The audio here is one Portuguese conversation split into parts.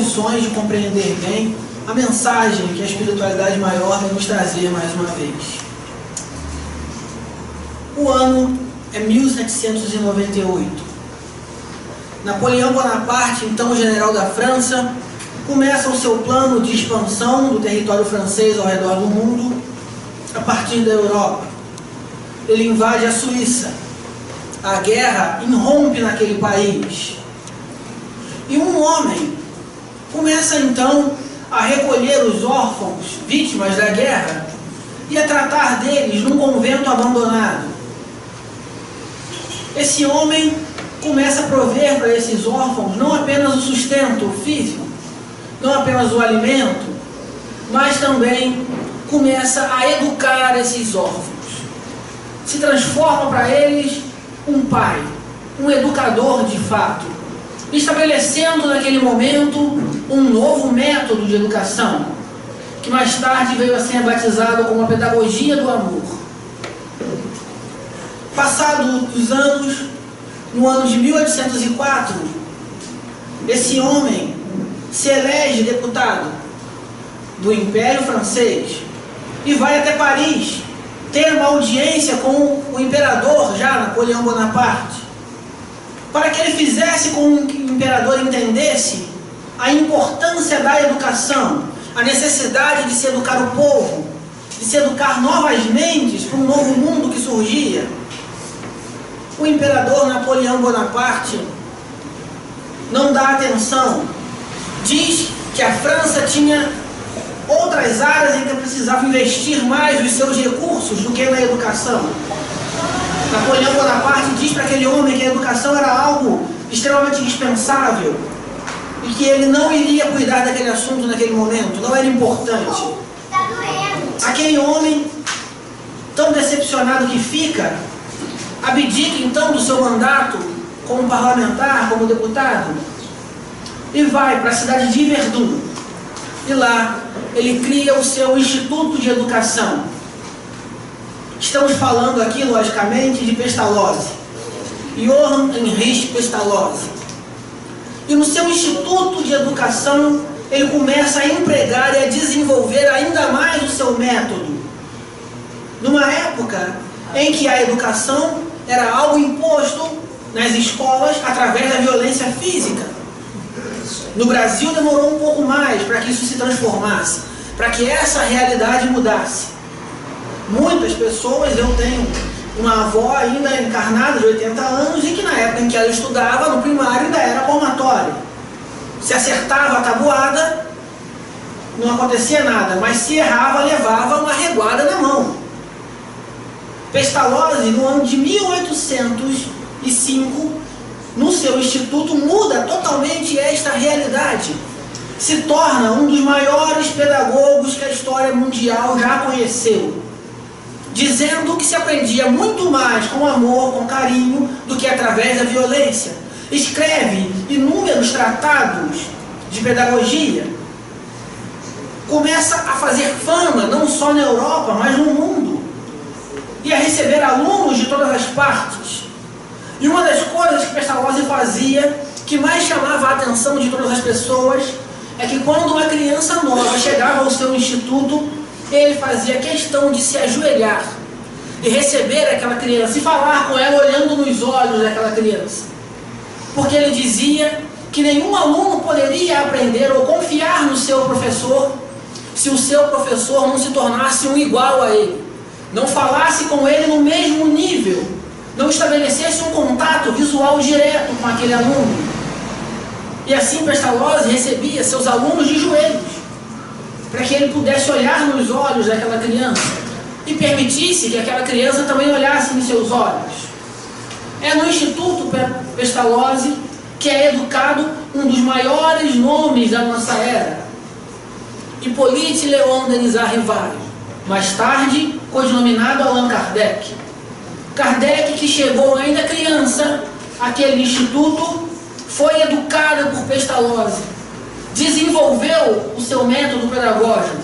condições de compreender bem a mensagem que a espiritualidade maior vai nos trazer mais uma vez. O ano é 1798. Napoleão Bonaparte, então general da França, começa o seu plano de expansão do território francês ao redor do mundo a partir da Europa. Ele invade a Suíça. A guerra irrompe naquele país. E um homem começa então a recolher os órfãos, vítimas da guerra, e a tratar deles num convento abandonado. Esse homem começa a prover para esses órfãos não apenas o sustento físico, não apenas o alimento, mas também começa a educar esses órfãos. Se transforma para eles um pai, um educador de fato, estabelecendo naquele momento um novo método de educação, que mais tarde veio a ser batizado como a pedagogia do amor. Passados os anos, no ano de 1804, esse homem se elege deputado do Império Francês e vai até Paris ter uma audiência com o imperador já, Napoleão Bonaparte, para que ele fizesse com que o imperador entendesse a importância da educação, a necessidade de se educar o povo, de se educar novas mentes para um novo mundo que surgia. O imperador Napoleão Bonaparte não dá atenção, diz que a França tinha outras áreas em que precisava investir mais os seus recursos do que na educação. Napoleão Bonaparte diz para aquele homem que a educação era algo extremamente indispensável e que ele não iria cuidar daquele assunto naquele momento, não era importante. Aquele homem, tão decepcionado que fica, abdica então do seu mandato como parlamentar, como deputado, e vai para a cidade de Verdun. E lá ele cria o seu Instituto de Educação. Estamos falando aqui, logicamente, de Pestalozzi, Johann Heinrich Pestalozzi. E no seu Instituto de Educação, ele começa a empregar e a desenvolver ainda mais o seu método. Numa época em que a educação era algo imposto nas escolas através da violência física. No Brasil demorou um pouco mais para que isso se transformasse, para que essa realidade mudasse. Muitas pessoas, eu tenho uma avó ainda encarnada de 80 anos e que na época em que ela estudava, no primário, ainda era palmatória. Se acertava a tabuada, não acontecia nada, mas se errava, levava uma reguada na mão. Pestalozzi, no ano de 1805, no seu instituto, muda totalmente esta realidade. Se torna um dos maiores pedagogos que a história mundial já conheceu, dizendo que se aprendia muito mais com amor, com carinho, do que através da violência. Escreve inúmeros tratados de pedagogia. Começa a fazer fama, não só na Europa, mas no mundo. E a receber alunos de todas as partes. E uma das coisas que Pestalozzi fazia, que mais chamava a atenção de todas as pessoas, é que quando uma criança nova chegava ao seu instituto, ele fazia questão de se ajoelhar e receber aquela criança e falar com ela olhando nos olhos daquela criança. Porque ele dizia que nenhum aluno poderia aprender ou confiar no seu professor se o seu professor não se tornasse um igual a ele, não falasse com ele no mesmo nível, não estabelecesse um contato visual direto com aquele aluno. E assim Pestalozzi recebia seus alunos de joelhos, para que ele pudesse olhar nos olhos daquela criança e permitisse que aquela criança também olhasse nos seus olhos. É no Instituto Pestalozzi que é educado um dos maiores nomes da nossa era, Hippolyte Léon Denis Rivarol, mais tarde codinominado Allan Kardec. Kardec, que chegou ainda criança àquele instituto, foi educado por Pestalozzi, desenvolveu o seu método pedagógico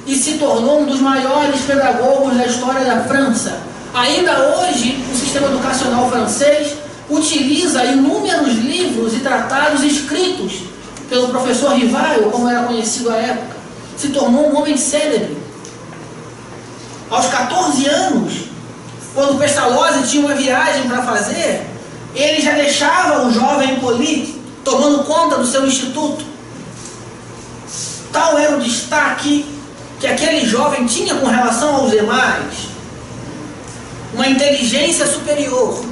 e se tornou um dos maiores pedagogos da história da França. Ainda hoje, o sistema educacional francês utiliza inúmeros livros e tratados escritos pelo professor Rivaio, como era conhecido à época, se tornou um homem célebre. Aos 14 anos, quando Pestalozzi tinha uma viagem para fazer, ele já deixava o jovem Hipólito tomando conta do seu instituto. Tal era o destaque que aquele jovem tinha com relação aos demais. Uma inteligência superior,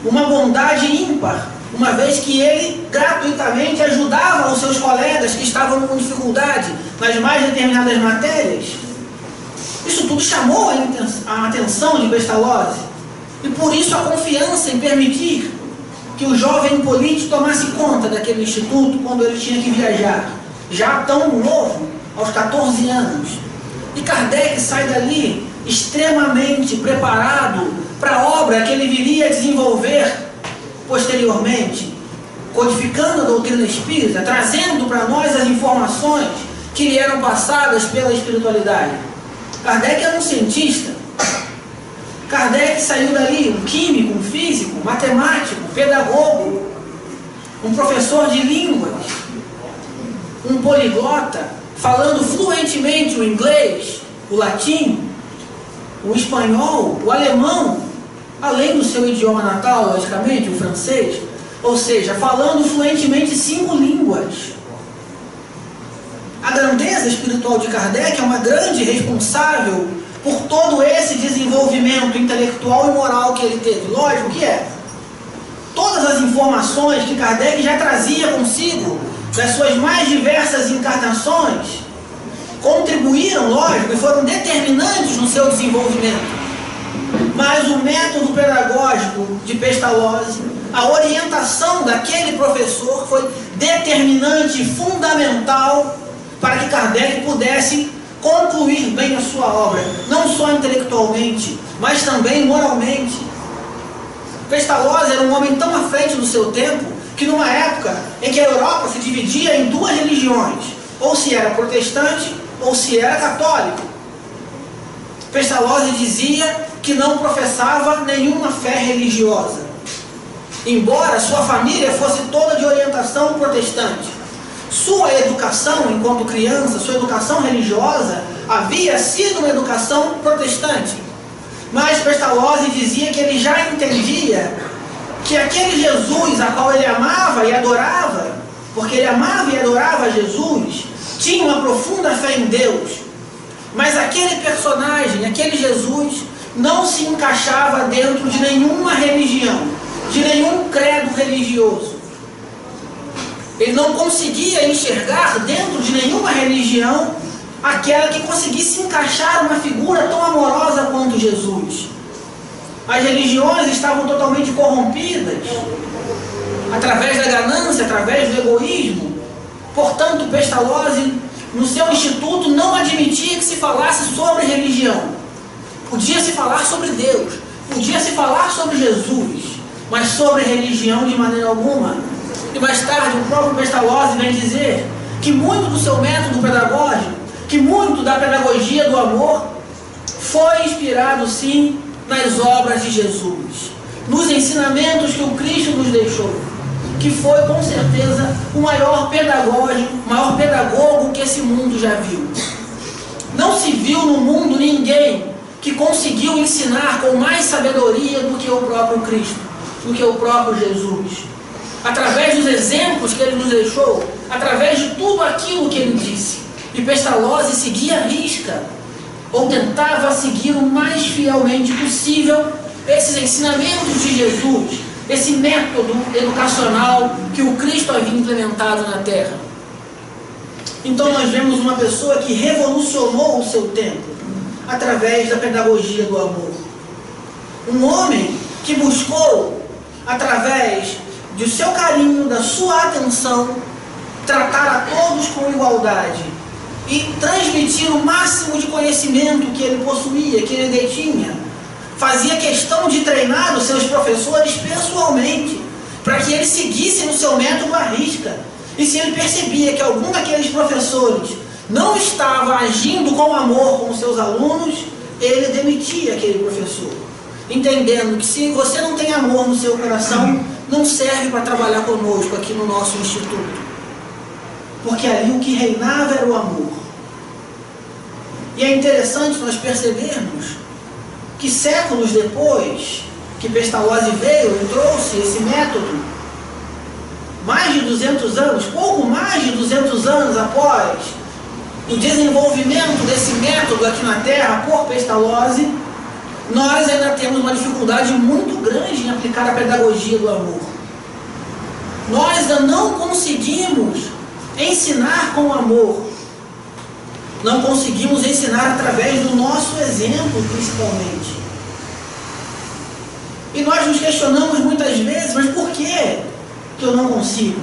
uma bondade ímpar, uma vez que ele gratuitamente ajudava os seus colegas que estavam com dificuldade nas mais determinadas matérias. Isso tudo chamou a atenção de Pestalozzi, e por isso a confiança em permitir que o jovem Hipólito tomasse conta daquele instituto quando ele tinha que viajar, já tão novo, aos 14 anos. E Kardec sai dali extremamente preparado para a obra que ele viria a desenvolver posteriormente, codificando a doutrina espírita, trazendo para nós as informações que lhe eram passadas pela espiritualidade. Kardec era um cientista. Kardec saiu dali um químico, um físico, um matemático, um pedagogo, um professor de línguas, um poliglota, falando fluentemente o inglês, o latim, o espanhol, o alemão, além do seu idioma natal, logicamente, o francês, ou seja, falando fluentemente 5 línguas. A grandeza espiritual de Kardec é uma grande responsável por todo esse desenvolvimento intelectual e moral que ele teve. Lógico que é. Todas as informações que Kardec já trazia consigo das suas mais diversas encarnações contribuíram, lógico, e foram determinantes no seu desenvolvimento. Mas o método pedagógico de Pestalozzi, a orientação daquele professor foi determinante e fundamental para que Kardec pudesse concluir bem a sua obra, não só intelectualmente, mas também moralmente. Pestalozzi era um homem tão à frente do seu tempo que numa época em que a Europa se dividia em 2 religiões, ou se era protestante ou se era católico, Pestalozzi dizia que não professava nenhuma fé religiosa, embora sua família fosse toda de orientação protestante. Sua educação enquanto criança, sua educação religiosa, havia sido uma educação protestante. Mas Pestalozzi dizia que ele já entendia que aquele Jesus a qual ele amava e adorava, porque ele amava e adorava Jesus, tinha uma profunda fé em Deus. Mas aquele personagem, aquele Jesus, não se encaixava dentro de nenhuma religião, de nenhum credo religioso. Ele não conseguia enxergar dentro de nenhuma religião aquela que conseguisse encaixar uma figura tão amorosa quanto Jesus. As religiões estavam totalmente corrompidas através da ganância, através do egoísmo. Portanto, Pestalozzi, no seu instituto, não admitia que se falasse sobre religião. Podia se falar sobre Deus, podia se falar sobre Jesus, mas sobre religião de maneira alguma. E mais tarde o próprio Pestalozzi vem dizer que muito do seu método pedagógico, que muito da pedagogia do amor foi inspirado sim nas obras de Jesus, nos ensinamentos que o Cristo nos deixou, que foi com certeza o maior pedagogo que esse mundo já viu. Não se viu no mundo ninguém que conseguiu ensinar com mais sabedoria do que o próprio Cristo, do que o próprio Jesus. Através dos exemplos que ele nos deixou, através de tudo aquilo que ele disse. E Pestalozzi seguia à risca, ou tentava seguir o mais fielmente possível esses ensinamentos de Jesus, esse método educacional que o Cristo havia implementado na Terra. Então nós vemos uma pessoa que revolucionou o seu tempo, através da pedagogia do amor. Um homem que buscou, através do seu carinho, da sua atenção, tratar a todos com igualdade e transmitir o máximo de conhecimento que ele possuía, que ele detinha. Fazia questão de treinar os seus professores pessoalmente, para que eles seguissem o seu método à risca. E se ele percebia que algum daqueles professores não estava agindo com amor com os seus alunos, ele demitia aquele professor, entendendo que se você não tem amor no seu coração, não serve para trabalhar conosco aqui no nosso instituto. Porque ali o que reinava era o amor. E é interessante nós percebermos que séculos depois que Pestalozzi veio e trouxe esse método, mais de 200 anos, pouco mais de 200 anos após o desenvolvimento desse método aqui na Terra por Pestalozzi, nós ainda temos uma dificuldade muito grande em aplicar a pedagogia do amor. Nós ainda não conseguimos ensinar com amor. Não conseguimos ensinar através do nosso exemplo, principalmente. E nós nos questionamos muitas vezes, mas por que eu não consigo?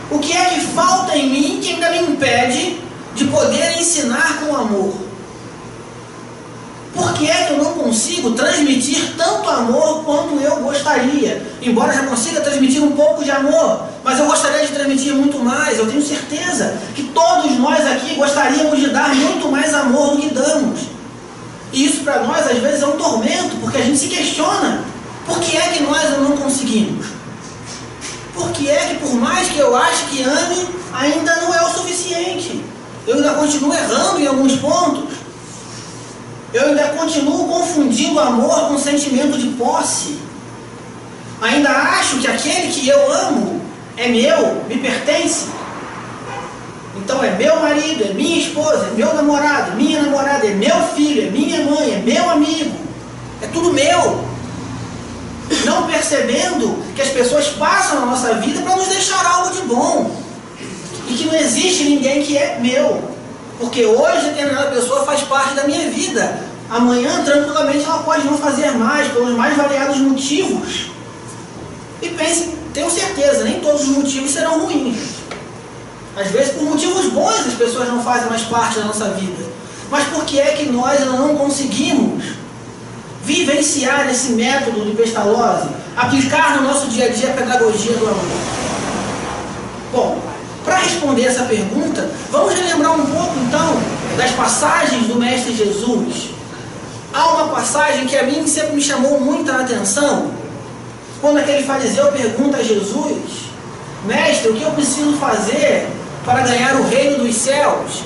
O que é que falta em mim que ainda me impede de poder ensinar com amor? Por que é que eu não consigo transmitir tanto amor quanto eu gostaria? Embora eu já consiga transmitir um pouco de amor, mas eu gostaria de transmitir muito mais. Eu tenho certeza que todos nós aqui gostaríamos de dar muito mais amor do que damos. E isso para nós às vezes é um tormento, porque a gente se questiona. Por que é que nós não conseguimos? Por que é que por mais que eu ache que ame, ainda não é o suficiente? Eu ainda continuo errando em alguns pontos. Eu ainda continuo confundindo amor com sentimento de posse. Ainda acho que aquele que eu amo é meu, me pertence. Então é meu marido, é minha esposa, é meu namorado, é minha namorada, é meu filho, é minha mãe, é meu amigo. É tudo meu. Não percebendo que as pessoas passam na nossa vida para nos deixar algo de bom. E que não existe ninguém que é meu. Porque hoje determinada pessoa faz parte da minha vida. Amanhã, tranquilamente, ela pode não fazer mais, pelos mais variados motivos. E pense, tenho certeza, nem todos os motivos serão ruins. Às vezes, por motivos bons, as pessoas não fazem mais parte da nossa vida. Mas por que é que nós ainda não conseguimos vivenciar esse método de Pestalozzi, aplicar no nosso dia a dia a pedagogia do amor? Bom, para responder essa pergunta, vamos relembrar um pouco então das passagens do Mestre Jesus. Há uma passagem que a mim sempre me chamou muita atenção, quando aquele fariseu pergunta a Jesus: Mestre, o que eu preciso fazer para ganhar o reino dos céus?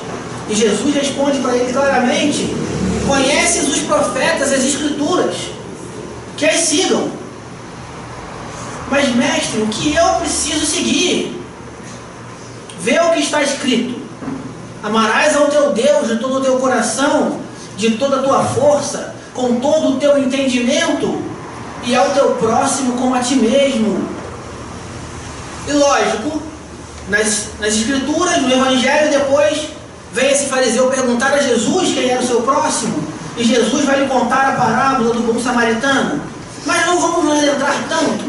E Jesus responde para ele claramente: conheces os profetas, as escrituras, que as sigam. Mas mestre, o que eu preciso seguir? Vê o que está escrito: amarás ao teu Deus de todo o teu coração, de toda a tua força, com todo o teu entendimento, e ao teu próximo como a ti mesmo. E lógico, nas escrituras, no evangelho, depois vem esse fariseu perguntar a Jesus quem era o seu próximo, e Jesus vai lhe contar a parábola do bom samaritano. Mas não vamos nos adentrar tanto.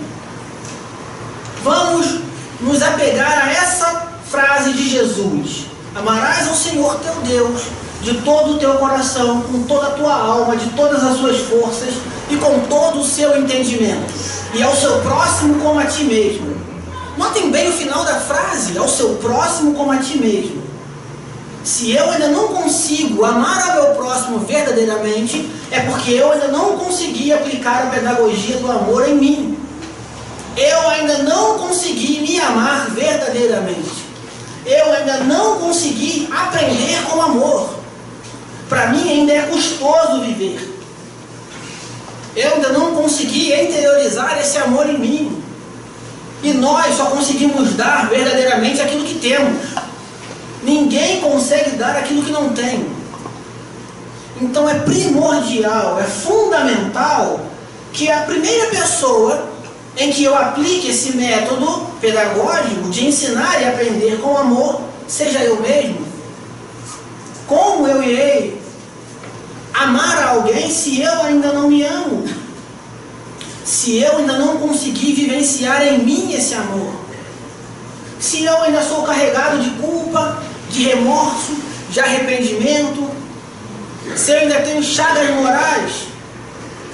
Vamos nos apegar a essa frase de Jesus: amarás ao Senhor teu Deus de todo o teu coração, com toda a tua alma, de todas as suas forças e com todo o seu entendimento, e ao seu próximo como a ti mesmo. Notem bem o final da frase: ao seu próximo como a ti mesmo. Se eu ainda não consigo amar ao meu próximo verdadeiramente, é porque eu ainda não consegui aplicar a pedagogia do amor em mim. Eu ainda não consegui me amar verdadeiramente. Eu ainda não consegui aprender com amor. Para mim ainda é custoso viver. Eu ainda não consegui interiorizar esse amor em mim. E nós só conseguimos dar verdadeiramente aquilo que temos. Ninguém consegue dar aquilo que não tem. Então é primordial, é fundamental que a primeira pessoa em que eu aplique esse método pedagógico de ensinar e aprender com amor seja eu mesmo. Como eu irei amar alguém se eu ainda não me amo? Se eu ainda não consegui vivenciar em mim esse amor? Se eu ainda sou carregado de culpa, de remorso, de arrependimento? Se eu ainda tenho chagas morais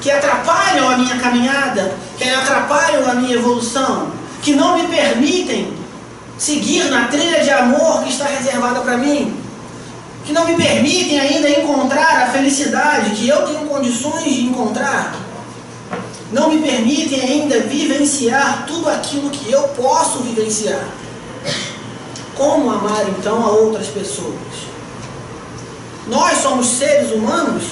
que atrapalham a minha caminhada, que atrapalham a minha evolução, que não me permitem seguir na trilha de amor que está reservada para mim, que não me permitem ainda encontrar a felicidade que eu tenho condições de encontrar? não me permitem ainda vivenciar tudo aquilo que eu posso vivenciar. Como amar então a outras pessoas? Nós somos seres humanos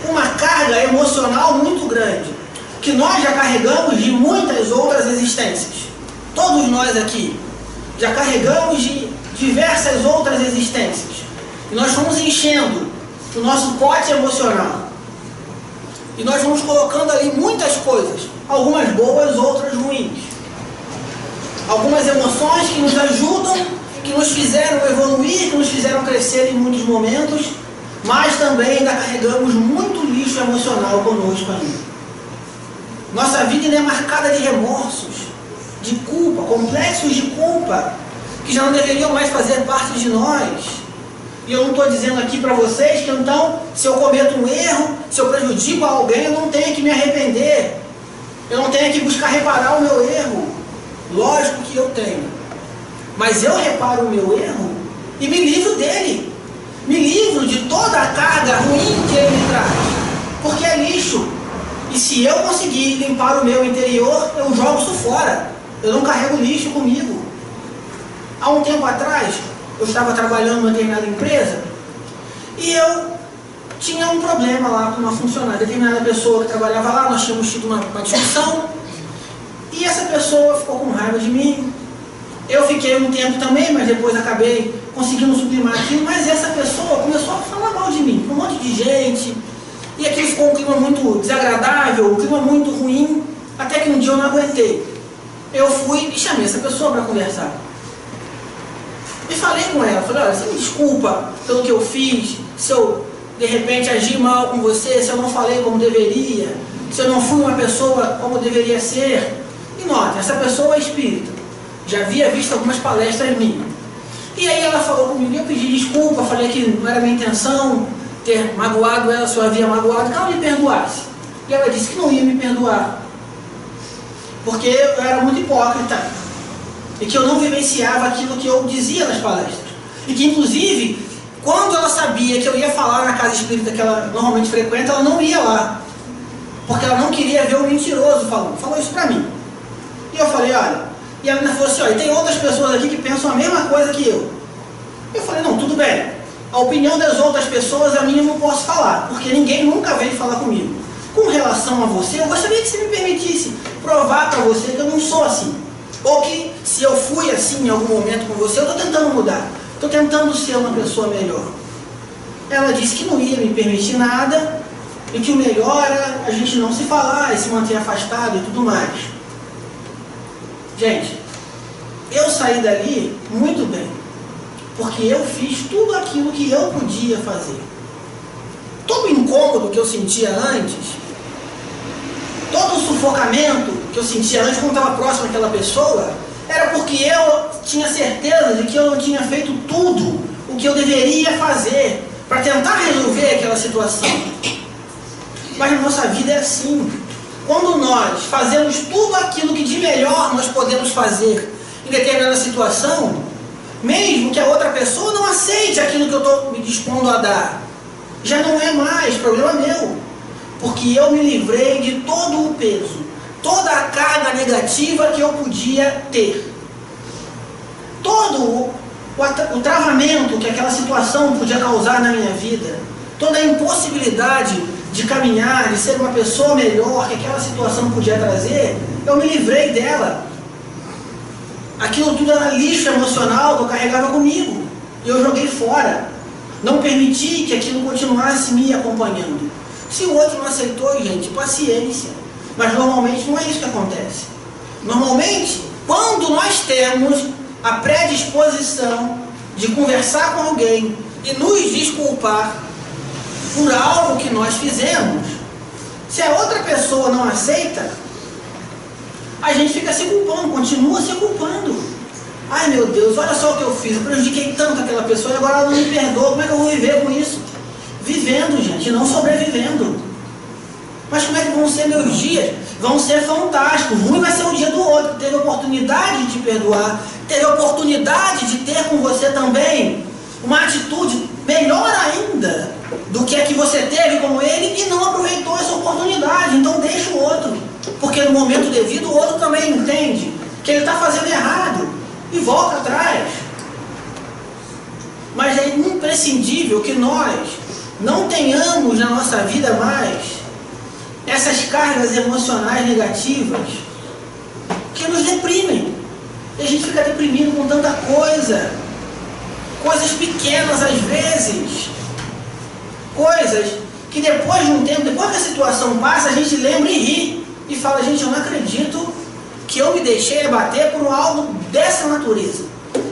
com uma carga emocional muito grande, que nós já carregamos de muitas outras existências. Todos nós aqui já carregamos de diversas outras existências. E nós vamos enchendo o nosso pote emocional. E nós vamos colocando ali muitas coisas, algumas boas, outras ruins. Algumas emoções que nos ajudam, que nos fizeram evoluir, que nos fizeram crescer em muitos momentos, mas também ainda carregamos muito lixo emocional conosco ainda. Nossa vida ainda é marcada de remorsos, de culpa, complexos de culpa, que já não deveriam mais fazer parte de nós. E eu não estou dizendo aqui para vocês que então, se eu cometo um erro, se eu prejudico alguém, eu não tenho que me arrepender. Eu não tenho que buscar reparar o meu erro. Lógico que eu tenho. Mas eu reparo o meu erro e me livro dele. Me livro de toda a carga ruim que ele me traz. Porque é lixo. E se eu conseguir limpar o meu interior, eu jogo isso fora. Eu não carrego lixo comigo. Há um tempo atrás, eu estava trabalhando numa determinada empresa e eu tinha um problema lá com uma funcionária, determinada pessoa que trabalhava lá, nós tínhamos tido uma discussão e essa pessoa ficou com raiva de mim. Eu fiquei um tempo também, mas depois acabei conseguindo sublimar aquilo, mas essa pessoa começou a falar mal de mim, com um monte de gente, e aquilo ficou um clima muito desagradável, um clima muito ruim, até que um dia eu não aguentei. Eu fui e chamei essa pessoa para conversar. E falei com ela, falei, olha, você me desculpa pelo que eu fiz, se eu de repente agi mal com você, se eu não falei como deveria, se eu não fui uma pessoa como deveria ser. E note, essa pessoa é espírita, já havia visto algumas palestras minhas. E aí ela falou comigo, eu pedi desculpa, falei que não era minha intenção ter magoado ela, se eu havia magoado, que ela me perdoasse. E ela disse que não ia me perdoar, porque eu era muito hipócrita. E que eu não vivenciava aquilo que eu dizia nas palestras. E que, inclusive, quando ela sabia que eu ia falar na casa espírita que ela normalmente frequenta, ela não ia lá. Porque ela não queria ver o mentiroso falando. Falou isso pra mim. E eu falei, olha... E ela ainda falou assim, olha, tem outras pessoas aqui que pensam a mesma coisa que eu. Eu falei, não, tudo bem. A opinião das outras pessoas, a minha eu não posso falar. Porque ninguém nunca veio falar comigo. Com relação a você, eu gostaria que você me permitisse provar pra você que eu não sou assim. Ou que se eu fui assim em algum momento com você, eu estou tentando mudar. Estou tentando ser uma pessoa melhor. Ela disse que não ia me permitir nada e que o melhor era a gente não se falar e se manter afastado e tudo mais. Gente, eu saí dali muito bem. Porque eu fiz tudo aquilo que eu podia fazer. Todo o incômodo que eu sentia antes, todo o sufocamento que eu sentia antes quando estava próximo daquela pessoa, era porque eu tinha certeza de que eu não tinha feito tudo o que eu deveria fazer para tentar resolver aquela situação. Mas na nossa vida é assim. Quando nós fazemos tudo aquilo que de melhor nós podemos fazer em determinada situação, mesmo que a outra pessoa não aceite aquilo que eu estou me dispondo a dar, já não é mais problema meu. Porque eu me livrei de todo o peso, toda a carga negativa que eu podia ter. Todo o travamento que aquela situação podia causar na minha vida, toda a impossibilidade de caminhar, de ser uma pessoa melhor que aquela situação podia trazer, eu me livrei dela. Aquilo tudo era lixo emocional que eu carregava comigo. E eu joguei fora. Não permiti que aquilo continuasse me acompanhando. Se o outro não aceitou, gente, paciência. Mas normalmente não é isso que acontece. Normalmente, quando nós temos a predisposição de conversar com alguém e nos desculpar por algo que nós fizemos, se a outra pessoa não aceita, a gente fica se culpando, continua se culpando. Ai meu Deus, olha só o que eu fiz, eu prejudiquei tanto aquela pessoa e agora ela não me perdoa, como é que eu vou viver com isso? Vivendo, gente, não sobrevivendo. Mas como é que vão ser meus dias? Vão ser fantásticos. Ruim vai ser o dia do outro. Teve oportunidade de te perdoar, teve oportunidade de ter com você também uma atitude melhor ainda do que a que você teve com ele e não aproveitou essa oportunidade. Então deixa o outro. não tenhamos na nossa vida mais essas cargas emocionais negativas que nos deprimem. E a gente fica deprimido com tanta coisa, coisas pequenas às vezes, coisas que depois de um tempo, depois que a situação passa, a gente lembra e ri e fala: gente, eu não acredito que eu me deixei abater por algo dessa natureza.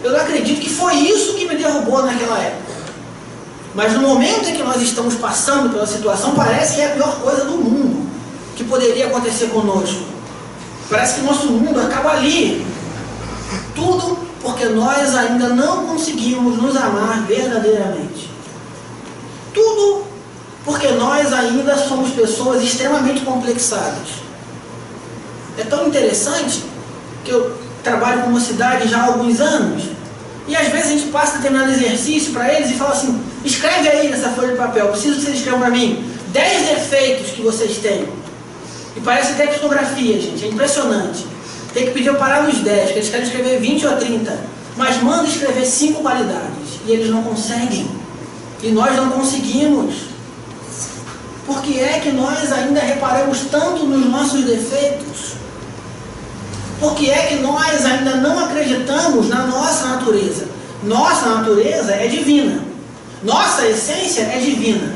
Eu não acredito que foi isso que me derrubou naquela época. Mas no momento em que nós estamos passando pela situação, parece que é a pior coisa do mundo que poderia acontecer conosco. Parece que nosso mundo acaba ali. Tudo porque nós ainda não conseguimos nos amar verdadeiramente. Tudo porque nós ainda somos pessoas extremamente complexadas. É tão interessante que eu trabalho com mocidade já há alguns anos, e às vezes a gente passa determinado exercício para eles e fala assim: escreve aí nessa folha de papel, preciso que vocês escrevam para mim 10 defeitos que vocês têm. E parece até fotografia, gente, é impressionante. Tem que pedir para parar nos 10, porque eles querem escrever 20 ou 30, mas manda escrever 5 qualidades, e eles não conseguem, e nós não conseguimos. Por que é que nós ainda reparamos tanto nos nossos defeitos? Por que é que nós ainda não acreditamos na nossa natureza? Nossa natureza é divina. Nossa essência é divina.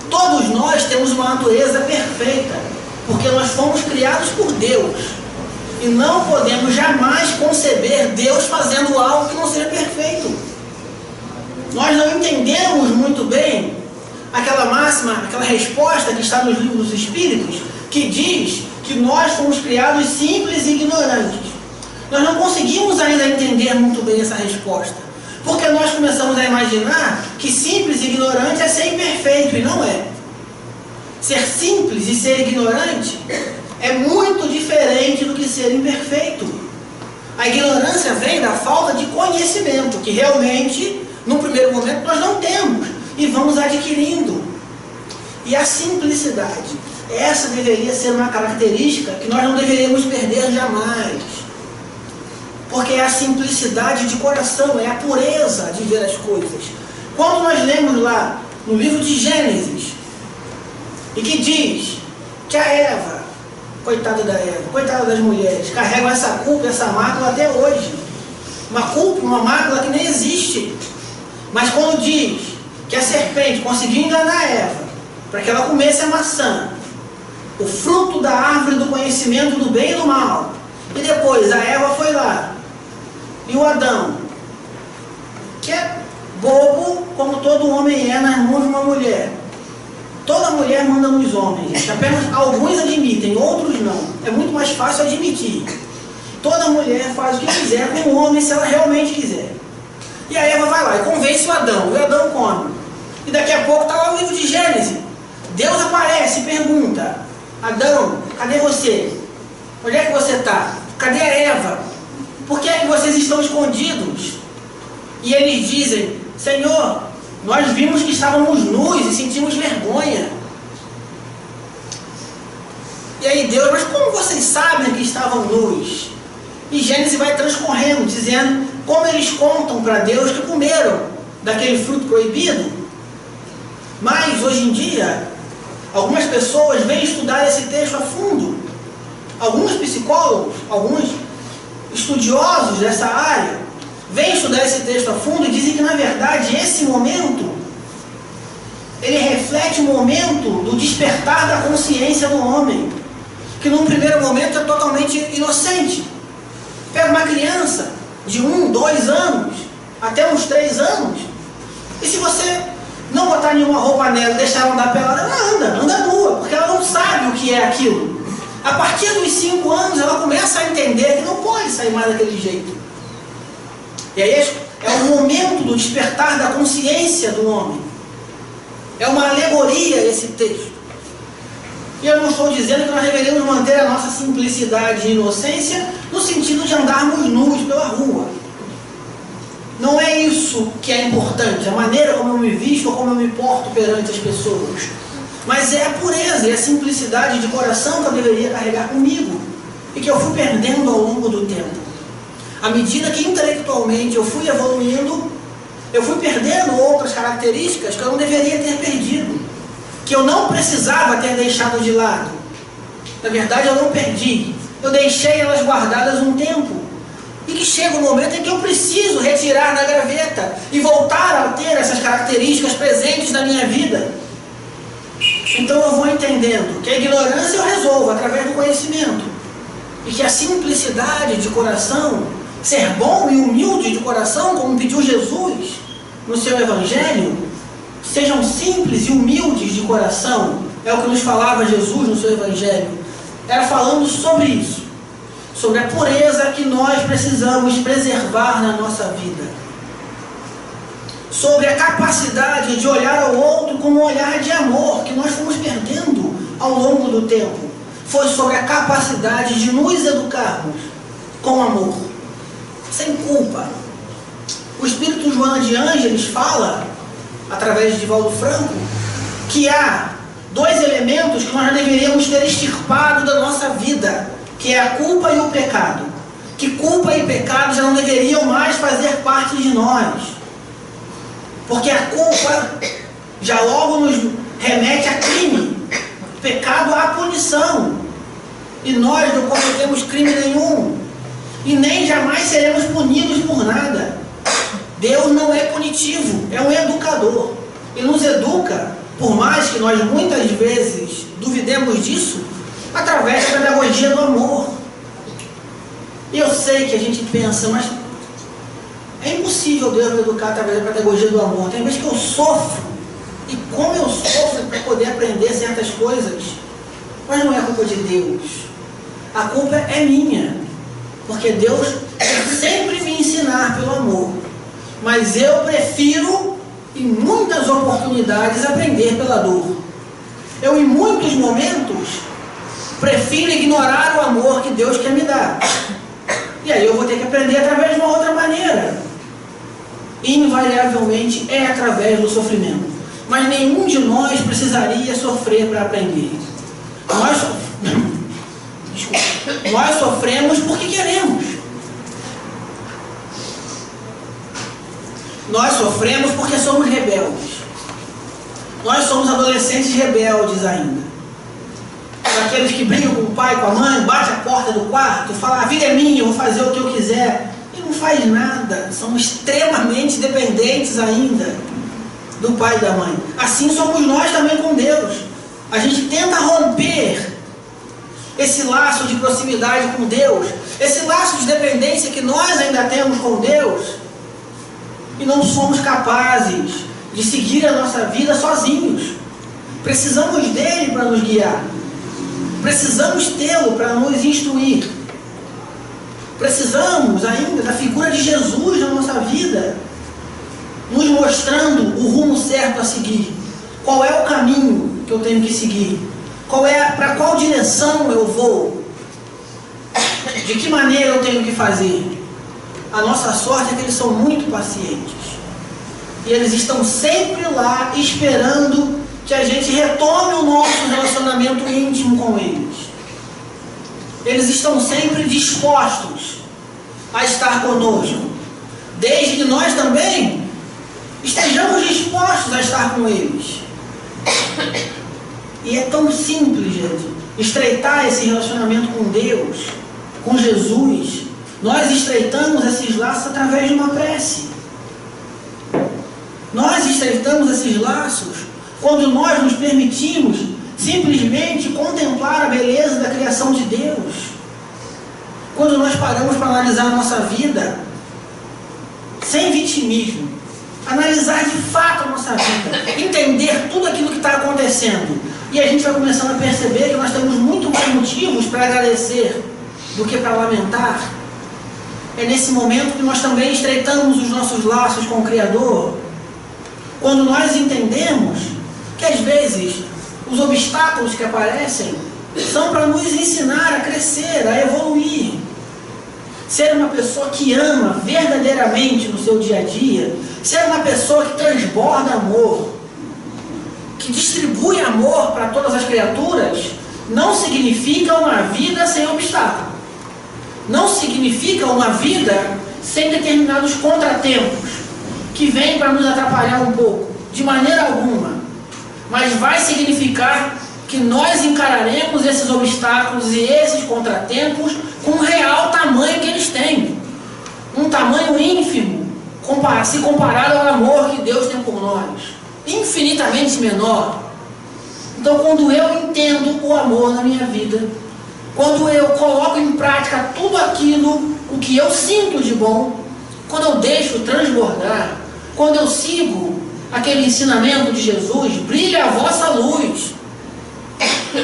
Todos nós temos uma natureza perfeita, porque nós fomos criados por Deus. E não podemos jamais conceber Deus fazendo algo que não seja perfeito. Nós não entendemos muito bem aquela máxima, aquela resposta que está nos livros dos Espíritos, que diz que nós fomos criados simples e ignorantes. Nós não conseguimos ainda entender muito bem essa resposta, porque nós começamos a imaginar que simples e ignorante é ser imperfeito, e não é. Ser simples e ser ignorante é muito diferente do que ser imperfeito. A ignorância vem da falta de conhecimento, que realmente, no primeiro momento, nós não temos, e vamos adquirindo. E a simplicidade, essa deveria ser uma característica que nós não deveríamos perder jamais, porque é a simplicidade de coração, é a pureza de ver as coisas. Quando nós lemos lá no livro de Gênesis, e que diz que a Eva, coitada da Eva, coitada das mulheres, carregam essa culpa, essa mácula até hoje. Uma culpa, uma mácula que nem existe. Mas quando diz que a serpente conseguiu enganar Eva, para que ela comesse a maçã, o fruto da árvore do conhecimento do bem e do mal, e depois a Eva foi lá, e o Adão, que é bobo como todo homem é nas mãos de uma mulher. Toda mulher manda nos homens, gente. Apenas alguns admitem, outros não. É muito mais fácil admitir. Toda mulher faz o que quiser com o homem, se ela realmente quiser. E a Eva vai lá e convence o Adão, e o Adão come. E daqui a pouco está lá o livro de Gênesis. Deus aparece e pergunta: Adão, cadê você? Onde é que você está? Cadê a Eva? Por que é que vocês estão escondidos? E eles dizem: Senhor, nós vimos que estávamos nus e sentimos vergonha. E aí Deus: mas como vocês sabem que estavam nus? E Gênesis vai transcorrendo, dizendo como eles contam para Deus que comeram daquele fruto proibido. Mas hoje em dia, algumas pessoas vêm estudar esse texto a fundo. Alguns psicólogos, alguns estudiosos dessa área, vêm estudar esse texto a fundo e dizem que, na verdade, esse momento, ele reflete o momento do despertar da consciência do homem, que num primeiro momento é totalmente inocente. Pega uma criança de 1, 2 anos, até uns 3 anos, e se você não botar nenhuma roupa nela e deixar ela andar pelada, ela anda nua, porque ela não sabe o que é aquilo. A partir dos 5 anos, ela começa a entender que não pode sair mais daquele jeito. E aí é o momento do despertar da consciência do homem. É uma alegoria esse texto. E eu não estou dizendo que nós deveríamos manter a nossa simplicidade e inocência no sentido de andarmos nus pela rua. Não é isso que é importante, a maneira como eu me visto ou como eu me porto perante as pessoas. Mas é a pureza e a simplicidade de coração que eu deveria carregar comigo e que eu fui perdendo ao longo do tempo. À medida que intelectualmente eu fui evoluindo, eu fui perdendo outras características que eu não deveria ter perdido. que eu não precisava ter deixado de lado. Na verdade, eu não perdi. Eu deixei elas guardadas um tempo. E que chega um momento em que eu preciso retirar da gaveta e voltar a ter essas características presentes na minha vida. Então eu vou entendendo que a ignorância eu resolvo através do conhecimento. E que a simplicidade de coração, ser bom e humilde de coração, como pediu Jesus no seu Evangelho, sejam simples e humildes de coração, é o que nos falava Jesus no seu Evangelho. Era falando sobre isso, sobre a pureza que nós precisamos preservar na nossa vida, sobre a capacidade de olhar ao outro com um olhar de amor que nós fomos perdendo ao longo do tempo. Foi sobre a capacidade de nos educarmos com amor, sem culpa. O Espírito Joana de Ângeles fala, através de Valdo Franco, que há dois elementos que nós já deveríamos ter extirpado da nossa vida, que é a culpa e o pecado. Que culpa e pecado já não deveriam mais fazer parte de nós. Porque a culpa já logo nos remete a crime, pecado à punição. E nós não cometemos crime nenhum. E nem jamais seremos punidos por nada. Deus não é punitivo, é um educador. E nos educa, por mais que nós muitas vezes duvidemos disso, através da pedagogia do amor. E eu sei que a gente pensa, mas é impossível Deus me educar através da pedagogia do amor. Tem vezes que eu sofro, e como eu sofro para poder aprender certas coisas, mas não é culpa de Deus. A culpa é minha, porque Deus sempre me ensinar pelo amor. Mas eu prefiro, em muitas oportunidades, aprender pela dor. Eu, em muitos momentos, prefiro ignorar o amor que Deus quer me dar. E aí eu vou ter que aprender através de uma outra maneira. Invariavelmente é através do sofrimento. Mas nenhum de nós precisaria sofrer para aprender. Nós sofremos porque queremos. Nós sofremos porque somos rebeldes. Nós somos adolescentes rebeldes ainda. Aqueles que brigam com o pai, com a mãe, bate a porta do quarto, fala, a vida é minha, eu vou fazer o que eu quiser. E não faz nada. São extremamente dependentes ainda do pai e da mãe. Assim somos nós também com Deus. A gente tenta romper esse laço de proximidade com Deus, esse laço de dependência que nós ainda temos com Deus, e não somos capazes de seguir a nossa vida sozinhos. Precisamos dele para nos guiar. Precisamos tê-lo para nos instruir. Precisamos ainda da figura de Jesus na nossa vida, nos mostrando o rumo certo a seguir. Qual é o caminho que eu tenho que seguir? Para qual direção eu vou? De que maneira eu tenho que fazer? A nossa sorte é que eles são muito pacientes. E eles estão sempre lá esperando que a gente retome o nosso relacionamento íntimo com eles. Eles estão sempre dispostos a estar conosco, desde que nós também estejamos dispostos a estar com eles. E é tão simples, gente, estreitar esse relacionamento com Deus, com Jesus. Nós estreitamos esses laços através de uma prece. Nós estreitamos esses laços quando nós nos permitimos simplesmente contemplar a beleza da criação de Deus. Quando nós paramos para analisar a nossa vida sem vitimismo, analisar de fato a nossa vida, entender tudo aquilo que está acontecendo, e a gente vai começando a perceber que nós temos muito mais motivos para agradecer do que para lamentar. É nesse momento que nós também estreitamos os nossos laços com o Criador, quando nós entendemos que às vezes os obstáculos que aparecem são para nos ensinar a crescer, a evoluir. Ser uma pessoa que ama verdadeiramente no seu dia a dia, ser uma pessoa que transborda amor, que distribui amor para todas as criaturas, não significa uma vida sem obstáculo. Não significa uma vida sem determinados contratempos que vêm para nos atrapalhar um pouco, de maneira alguma. mas vai significar que nós encararemos esses obstáculos e esses contratempos com o real tamanho que eles têm. Um tamanho ínfimo, se comparado ao amor que Deus tem por nós. Infinitamente menor. Então, quando eu entendo o amor na minha vida, quando eu coloco em prática tudo aquilo, o que eu sinto de bom, quando eu deixo transbordar, quando eu sigo aquele ensinamento de Jesus, brilha a vossa luz,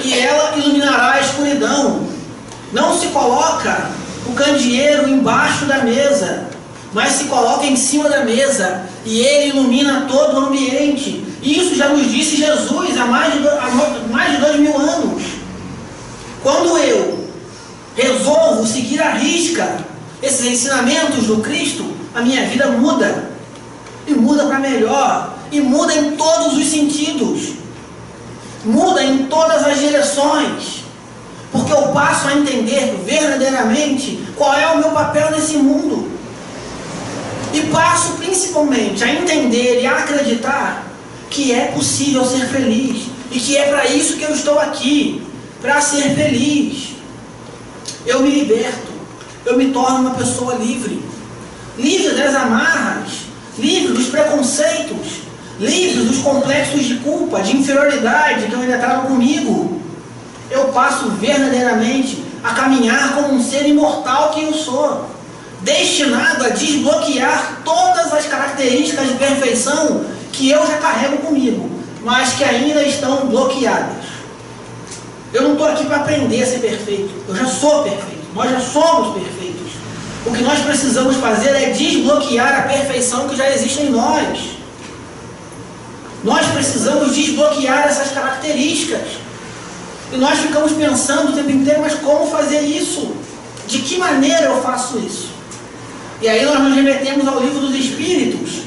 e ela iluminará a escuridão. Não se coloca o candeeiro embaixo da mesa, mas se coloca em cima da mesa, e ele ilumina todo o ambiente. Isso já nos disse Jesus há mais de 2000 anos. Quando eu resolvo seguir à risca esses ensinamentos do Cristo, a minha vida muda. E muda para melhor. E muda em todos os sentidos. Muda em todas as direções. Porque eu passo a entender verdadeiramente qual é o meu papel nesse mundo. E passo principalmente a entender e a acreditar que é possível ser feliz. E que é para isso que eu estou aqui. Para ser feliz. Eu me liberto. Eu me torno uma pessoa livre. Livre das amarras. Livre dos preconceitos. Livre dos complexos de culpa, de inferioridade que eu ainda trago comigo. Eu passo verdadeiramente a caminhar como um ser imortal que eu sou, destinado a desbloquear todas as características de perfeição que eu já carrego comigo, mas que ainda estão bloqueadas. Eu não estou aqui para aprender a ser perfeito, eu já sou perfeito, nós já somos perfeitos. O que nós precisamos fazer é desbloquear a perfeição que já existe em nós. Nós precisamos desbloquear essas características. E nós ficamos pensando o tempo inteiro, mas como fazer isso? De que maneira eu faço isso? E aí nós nos remetemos ao livro dos Espíritos,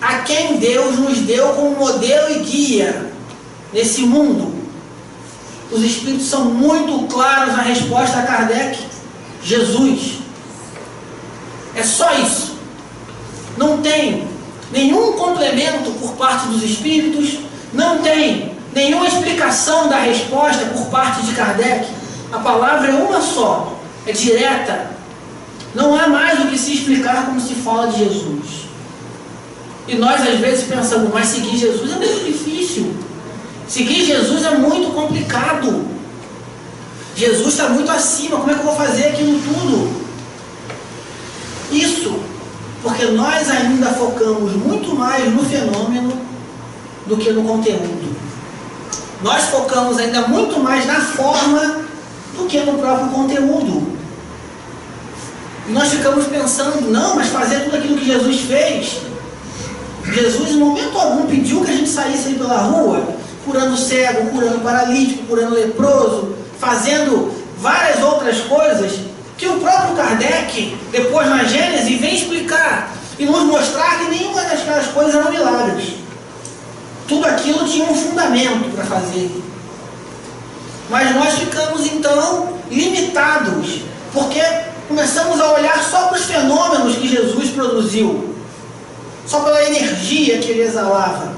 a quem Deus nos deu como modelo e guia nesse mundo. Os Espíritos são muito claros na resposta a Kardec: Jesus. É só isso. Não tem nenhum complemento por parte dos Espíritos, não tem nenhuma explicação da resposta por parte de Kardec. A palavra é uma só, é direta. Não há mais o que se explicar como se fala de Jesus. E nós às vezes pensamos, mas seguir Jesus é muito difícil. Seguir Jesus é muito complicado. Jesus está muito acima, como é que eu vou fazer aquilo tudo? Isso porque nós ainda focamos muito mais no fenômeno do que no conteúdo. Nós focamos ainda muito mais na forma do que no próprio conteúdo. E nós ficamos pensando, não, mas fazer tudo aquilo que Jesus fez. Jesus em momento algum pediu que a gente saísse aí pela rua, curando cego, curando paralítico, curando leproso, fazendo várias outras coisas que o próprio Kardec, depois na Gênese, vem explicar e nos mostrar que nenhuma daquelas coisas eram milagres. Tudo aquilo tinha um fundamento para fazer. Mas nós ficamos então limitados, porque começamos a olhar só para os fenômenos que Jesus produziu, só pela energia que ele exalava.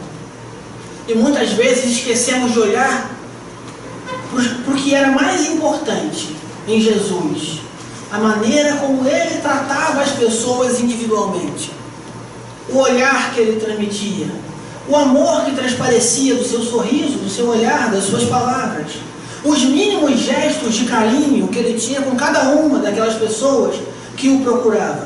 E muitas vezes esquecemos de olhar para o que era mais importante em Jesus: a maneira como ele tratava as pessoas individualmente, o olhar que ele transmitia, o amor que transparecia do seu sorriso, do seu olhar, das suas palavras, os mínimos gestos de carinho que ele tinha com cada uma daquelas pessoas que o procuravam.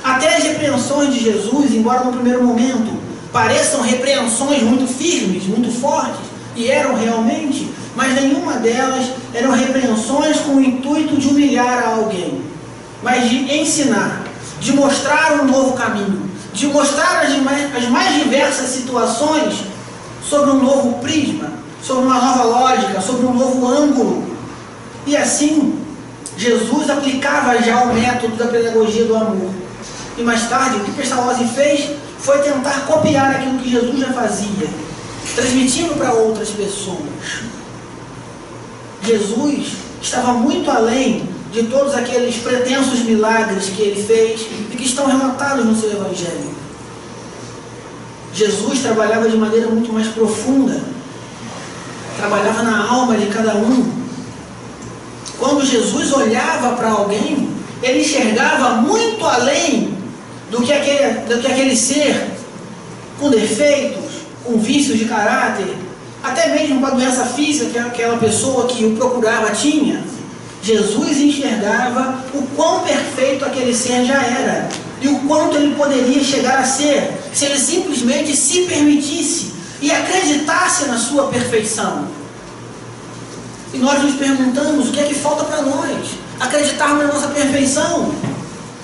Até as repreensões de Jesus, embora no primeiro momento pareçam repreensões muito firmes, muito fortes, e eram realmente, mas nenhuma delas eram repreensões com o intuito de humilhar a alguém, mas de ensinar, de mostrar um novo caminho, de mostrar as mais diversas situações sobre um novo prisma, sobre uma nova lógica, sobre um novo ângulo. E assim, Jesus aplicava já o método da pedagogia do amor. E mais tarde, o que Pestalozzi fez foi tentar copiar aquilo que Jesus já fazia, transmitindo para outras pessoas. Jesus estava muito além de todos aqueles pretensos milagres que ele fez e que estão relatados no seu Evangelho. Jesus trabalhava de maneira muito mais profunda, trabalhava na alma de cada um. Quando Jesus olhava para alguém, ele enxergava muito além do que aquele ser com defeitos, com vícios de caráter, até mesmo com a doença física que aquela pessoa que o procurava tinha. Jesus enxergava o quão perfeito aquele ser já era e o quanto ele poderia chegar a ser se ele simplesmente se permitisse e acreditasse na sua perfeição. E nós nos perguntamos o que é que falta para nós acreditarmos na nossa perfeição.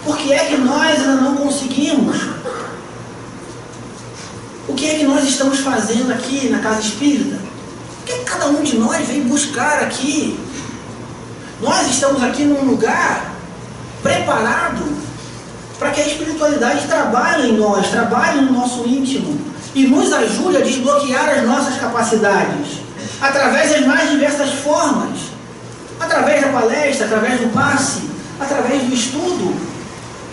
Por que é que nós ainda não conseguimos? O que é que nós estamos fazendo aqui na Casa Espírita? O que é que cada um de nós vem buscar aqui? Nós estamos aqui num lugar preparado para que a espiritualidade trabalhe em nós, trabalhe no nosso íntimo e nos ajude a desbloquear as nossas capacidades através das mais diversas formas, através da palestra, através do passe, através do estudo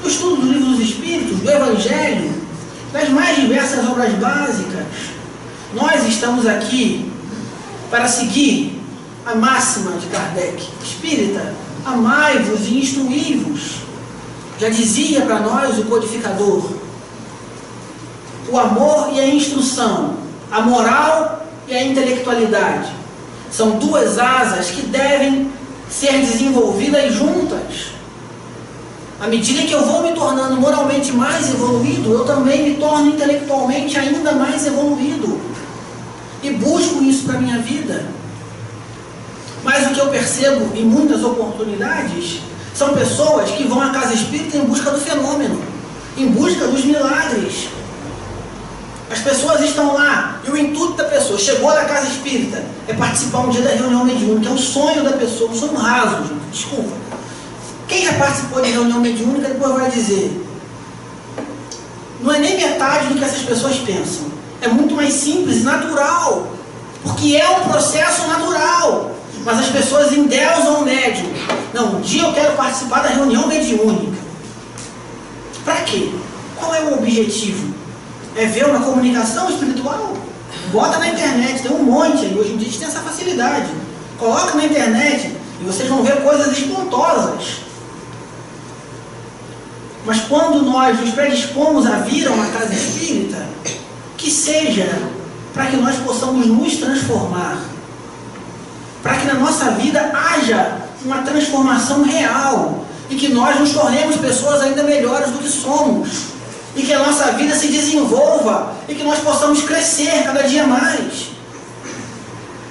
do Livro dos Espíritos, do Evangelho, das mais diversas obras básicas. Nós estamos aqui para seguir a máxima de Kardec: espírita, amai-vos e instruí-vos. Já dizia para nós o codificador: o amor e a instrução, a moral e a intelectualidade são duas asas que devem ser desenvolvidas juntas. À medida que eu vou me tornando moralmente mais evoluído, eu também me torno intelectualmente ainda mais evoluído e busco isso para a minha vida. Mas o que eu percebo em muitas oportunidades são pessoas que vão à casa espírita em busca do fenômeno, em busca dos milagres. As pessoas estão lá e o intuito da pessoa, chegou na casa espírita, é participar um dia da reunião mediúnica, é um sonho da pessoa, um sonho raso, gente. Desculpa. Quem já participou de reunião mediúnica depois vai dizer: não é nem metade do que essas pessoas pensam. É muito mais simples e natural, porque é um processo natural. Mas as pessoas endeusam o médium. Não, um dia eu quero participar da reunião mediúnica. Para quê? Qual é o objetivo? É ver uma comunicação espiritual? Bota na internet, tem um monte aí. Hoje em dia a gente tem essa facilidade. Coloca na internet e vocês vão ver coisas espantosas. Mas quando nós nos predispomos a vir a uma casa espírita, que seja para que nós possamos nos transformar, para que na nossa vida haja uma transformação real e que nós nos tornemos pessoas ainda melhores do que somos e que a nossa vida se desenvolva e que nós possamos crescer cada dia mais,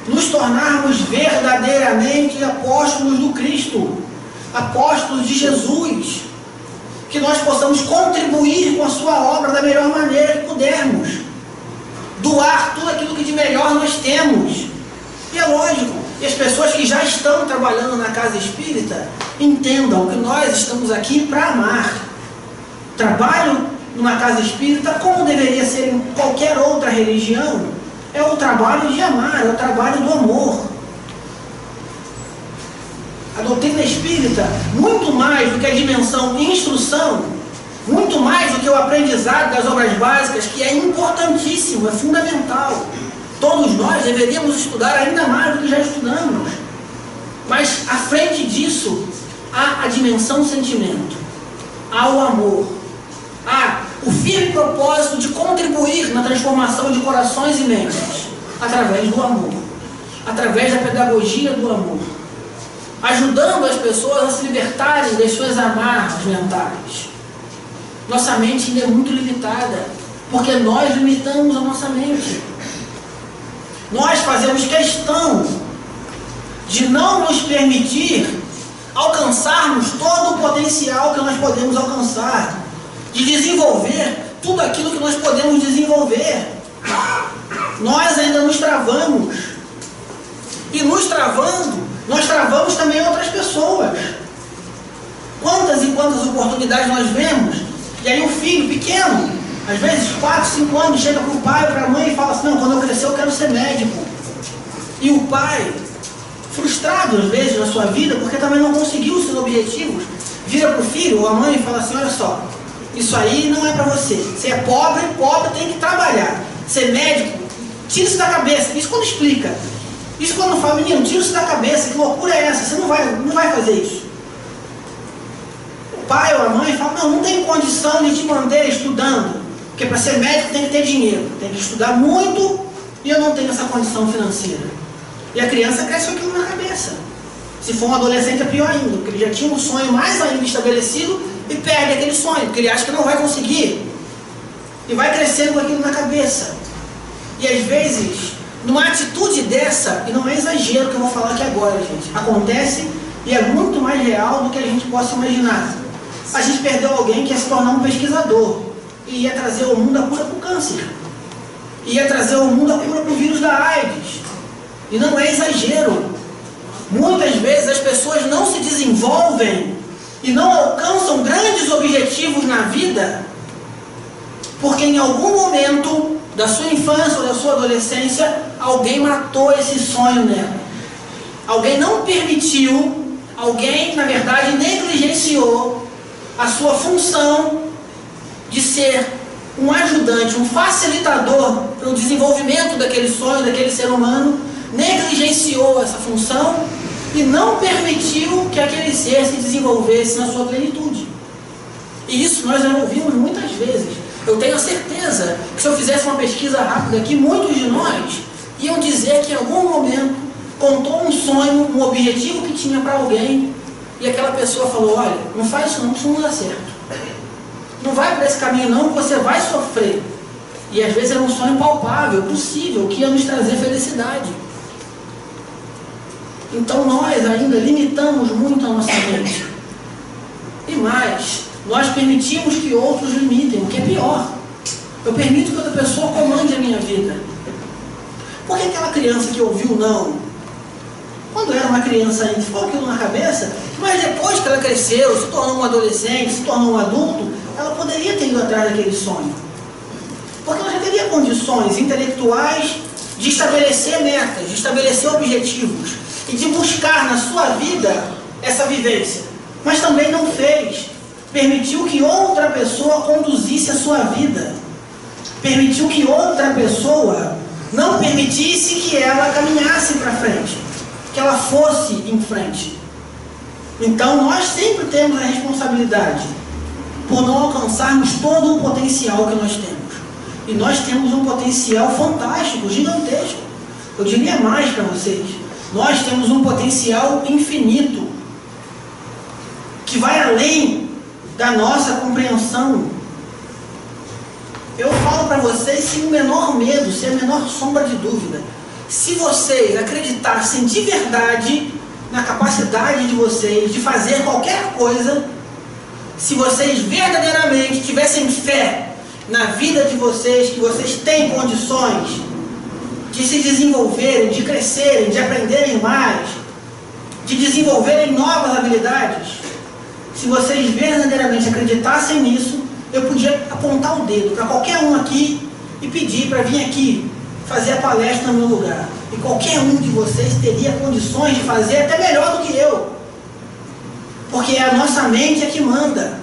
nos tornarmos verdadeiramente apóstolos do Cristo, apóstolos de Jesus, que nós possamos contribuir com a sua obra da melhor maneira que pudermos, doar tudo aquilo que de melhor nós temos. E é lógico, e as pessoas que já estão trabalhando na casa espírita entendam que nós estamos aqui para amar. Trabalho numa casa espírita, como deveria ser em qualquer outra religião, é o trabalho de amar, é o trabalho do amor. A doutrina espírita, muito mais do que a dimensão instrução, muito mais do que o aprendizado das obras básicas, que é importantíssimo, é fundamental. Todos nós deveríamos estudar ainda mais do que já estudamos. Mas, à frente disso, há a dimensão sentimento, há o amor, há o firme propósito de contribuir na transformação de corações e mentes, através do amor, através da pedagogia do amor, ajudando as pessoas a se libertarem das suas amarras mentais. Nossa mente ainda é muito limitada, porque nós limitamos a nossa mente. Nós fazemos questão de não nos permitir alcançarmos todo o potencial que nós podemos alcançar, de desenvolver tudo aquilo que nós podemos desenvolver. Nós ainda nos travamos. E nos travando, nós travamos também outras pessoas. Quantas e quantas oportunidades nós vemos, e aí o filho pequeno, às vezes 4, 5 anos, chega para o pai ou para a mãe e fala assim: não, quando eu crescer eu quero ser médico. E o pai, frustrado às vezes na sua vida, porque também não conseguiu os seus objetivos, vira para o filho ou a mãe e fala assim: olha só, isso aí não é para você. Você é pobre, pobre tem que trabalhar. Ser médico, tira isso da cabeça. Isso quando explica. Isso quando fala, menino, tira isso da cabeça, que loucura é essa? Você não vai fazer isso. O pai ou a mãe fala, não tenho condição de te manter estudando, porque para ser médico tem que ter dinheiro, tem que estudar muito e eu não tenho essa condição financeira. E a criança cresce com aquilo na cabeça. Se for um adolescente é pior ainda, porque ele já tinha um sonho mais ainda estabelecido e perde aquele sonho, porque ele acha que não vai conseguir. E vai crescendo com aquilo na cabeça. E às vezes, numa atitude dessa, e não é exagero que eu vou falar aqui agora, gente, acontece e é muito mais real do que a gente possa imaginar. A gente perdeu alguém que ia se tornar um pesquisador e ia trazer ao mundo a cura para o câncer, ia trazer ao mundo a cura para o vírus da AIDS. E não é exagero. Muitas vezes as pessoas não se desenvolvem e não alcançam grandes objetivos na vida porque em algum momento da sua infância ou da sua adolescência alguém matou esse sonho nela. Alguém não permitiu, alguém na verdade negligenciou a sua função de ser um ajudante, um facilitador para o desenvolvimento daquele sonho, daquele ser humano, negligenciou essa função e não permitiu que aquele ser se desenvolvesse na sua plenitude. E isso nós já ouvimos muitas vezes. Eu tenho a certeza que se eu fizesse uma pesquisa rápida aqui, muitos de nós iam dizer que em algum momento contou um sonho, um objetivo que tinha para alguém e aquela pessoa falou, olha, não faz isso não, que isso não dá certo. Não vai por esse caminho não, que você vai sofrer. E às vezes era um sonho palpável, possível, que ia nos trazer felicidade. Então nós ainda limitamos muito a nossa mente. E mais, nós permitimos que outros limitem, o que é pior. Eu permito que outra pessoa comande a minha vida. Por que aquela criança que ouviu não, quando era uma criança ainda, ficou aquilo na cabeça, mas depois que ela cresceu, se tornou um adolescente, se tornou um adulto, ela poderia ter ido atrás daquele sonho. Porque ela já teria condições intelectuais de estabelecer metas, de estabelecer objetivos e de buscar na sua vida essa vivência. Mas também não fez. Permitiu que outra pessoa conduzisse a sua vida. Permitiu que outra pessoa não permitisse que ela caminhasse para frente, que ela fosse em frente. Então nós sempre temos a responsabilidade por não alcançarmos todo o potencial que nós temos. E nós temos um potencial fantástico, gigantesco. Eu diria mais para vocês. Nós temos um potencial infinito, que vai além da nossa compreensão. Eu falo para vocês sem o menor medo, sem a menor sombra de dúvida. Se vocês acreditassem de verdade na capacidade de vocês de fazer qualquer coisa, se vocês verdadeiramente tivessem fé na vida de vocês, que vocês têm condições de se desenvolverem, de crescerem, de aprenderem mais, de desenvolverem novas habilidades, se vocês verdadeiramente acreditassem nisso, eu podia apontar o dedo para qualquer um aqui e pedir para vir aqui fazer a palestra no meu lugar. E qualquer um de vocês teria condições de fazer até melhor do que eu. Porque é a nossa mente que manda.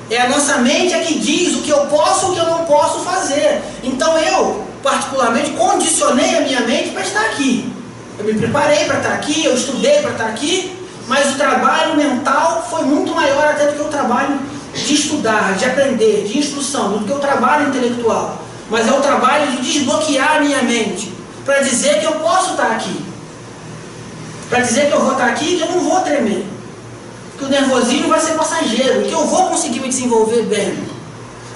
É a nossa mente que diz o que eu posso e o que eu não posso fazer. Então eu, particularmente, condicionei a minha mente para estar aqui. Eu me preparei para estar aqui, eu estudei para estar aqui, mas o trabalho mental foi muito maior até do que o trabalho de estudar, de aprender, de instrução, do que o trabalho intelectual. Mas é o trabalho de desbloquear a minha mente, para dizer que eu posso estar aqui. Para dizer que eu vou estar aqui e que eu não vou tremer. Que o nervosismo vai ser passageiro, que eu vou conseguir me desenvolver bem.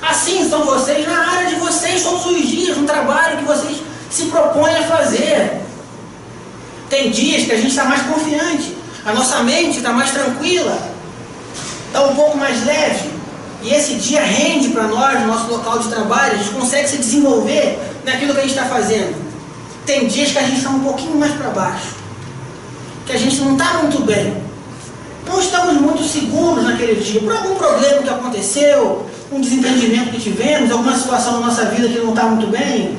Assim são vocês na área de vocês todos os dias, no trabalho que vocês se propõem a fazer. Tem dias que a gente está mais confiante, a nossa mente está mais tranquila, está um pouco mais leve. E esse dia rende para nós, no nosso local de trabalho, a gente consegue se desenvolver naquilo que a gente está fazendo. Tem dias que a gente está um pouquinho mais para baixo, que a gente não está muito bem. Não estamos muito seguros naquele dia, por algum problema que aconteceu, um desentendimento que tivemos, alguma situação na nossa vida que não está muito bem,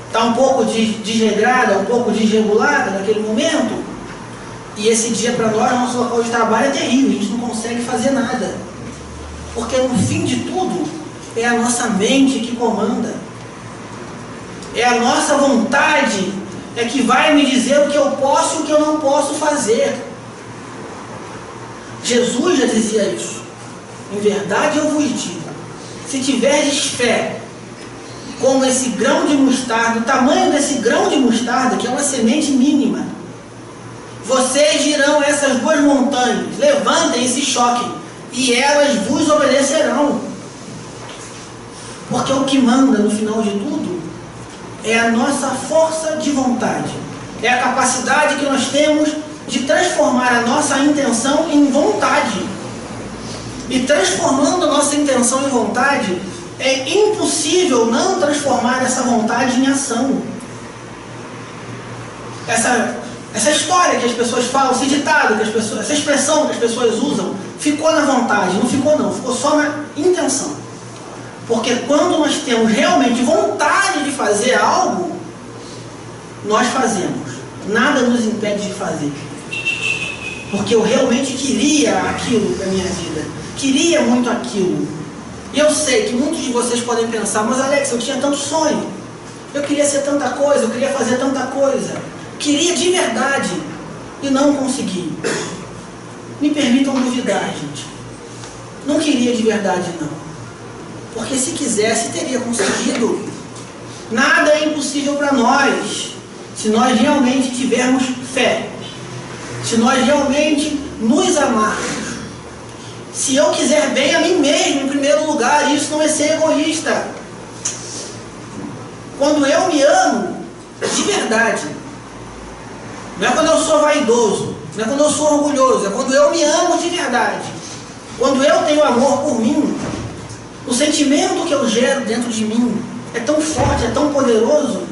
está um pouco desregrada, um pouco desregulada naquele momento. E esse dia para nós, nosso local de trabalho é terrível, a gente não consegue fazer nada. Porque no fim de tudo, é a nossa mente que comanda. É a nossa vontade que vai me dizer o que eu posso e o que eu não posso fazer. Jesus já dizia isso. Em verdade eu vos digo, se tiverdes fé, como esse grão de mostarda, o tamanho desse grão de mostarda, que é uma semente mínima, vocês dirão a essas duas montanhas, levantem e se choquem, e elas vos obedecerão. Porque o que manda no final de tudo é a nossa força de vontade, é a capacidade que nós temos de transformar a nossa intenção em vontade. E transformando a nossa intenção em vontade, é impossível não transformar essa vontade em ação. Essa história que as pessoas falam, esse ditado que as pessoas, essa expressão que as pessoas usam, ficou na vontade, não ficou não, ficou só na intenção. Porque quando nós temos realmente vontade de fazer algo, nós fazemos. Nada nos impede de fazer. Porque eu realmente queria aquilo para a minha vida. Queria muito aquilo. E eu sei que muitos de vocês podem pensar, mas Alex, eu tinha tanto sonho. Eu queria ser tanta coisa, eu queria fazer tanta coisa. Queria de verdade e não consegui. Me permitam duvidar, gente. Não queria de verdade, não. Porque se quisesse, teria conseguido. Nada é impossível para nós, se nós realmente tivermos fé. Se nós realmente nos amarmos. Se eu quiser bem a mim mesmo, em primeiro lugar, isso não é ser egoísta. Quando eu me amo, de verdade, não é quando eu sou vaidoso, não é quando eu sou orgulhoso, é quando eu me amo de verdade. Quando eu tenho amor por mim, o sentimento que eu gero dentro de mim é tão forte, é tão poderoso,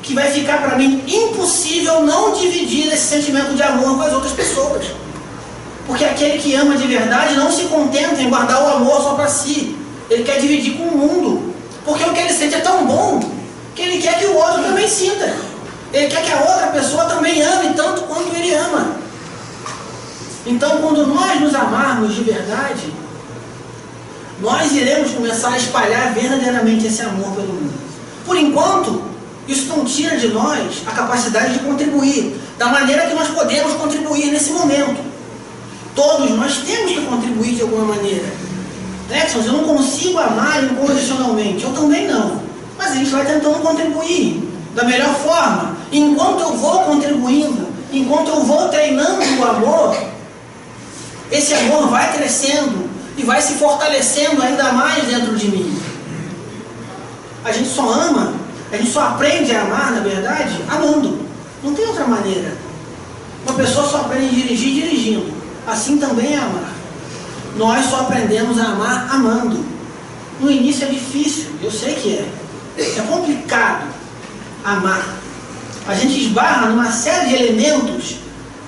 que vai ficar para mim impossível não dividir esse sentimento de amor com as outras pessoas. Porque aquele que ama de verdade não se contenta em guardar o amor só para si. Ele quer dividir com o mundo. Porque o que ele sente é tão bom que ele quer que o outro também sinta. Ele quer que a outra pessoa também ame tanto quanto ele ama. Então, quando nós nos amarmos de verdade, nós iremos começar a espalhar verdadeiramente esse amor pelo mundo. Por enquanto, isso não tira de nós a capacidade de contribuir da maneira que nós podemos contribuir nesse momento. Todos nós temos que contribuir de alguma maneira. Exons, eu não consigo amar incondicionalmente. Eu também não. Mas a gente vai tentando contribuir da melhor forma. Enquanto eu vou contribuindo, enquanto eu vou treinando o amor, esse amor vai crescendo e vai se fortalecendo ainda mais dentro de mim. A gente só ama, a gente só aprende a amar, na verdade, amando. Não tem outra maneira. Uma pessoa só aprende a dirigir dirigindo. Assim também é amar. Nós só aprendemos a amar amando. No início é difícil, eu sei que é. É complicado amar. A gente esbarra numa série de elementos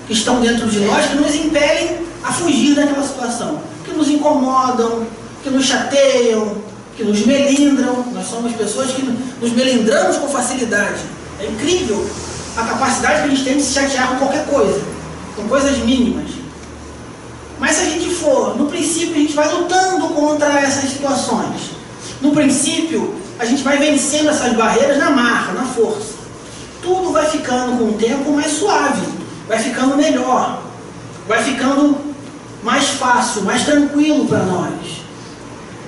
que estão dentro de nós que nos impelem a fugir daquela situação. Que nos incomodam, que nos chateiam, que nos melindram. Nós somos pessoas que nos melindramos com facilidade. É incrível a capacidade que a gente tem de se chatear com qualquer coisa, com coisas mínimas. Mas se a gente for, no princípio a gente vai lutando contra essas situações. No princípio, a gente vai vencendo essas barreiras na marra, na força. Tudo vai ficando com o tempo mais suave, vai ficando melhor, vai ficando mais fácil, mais tranquilo para nós.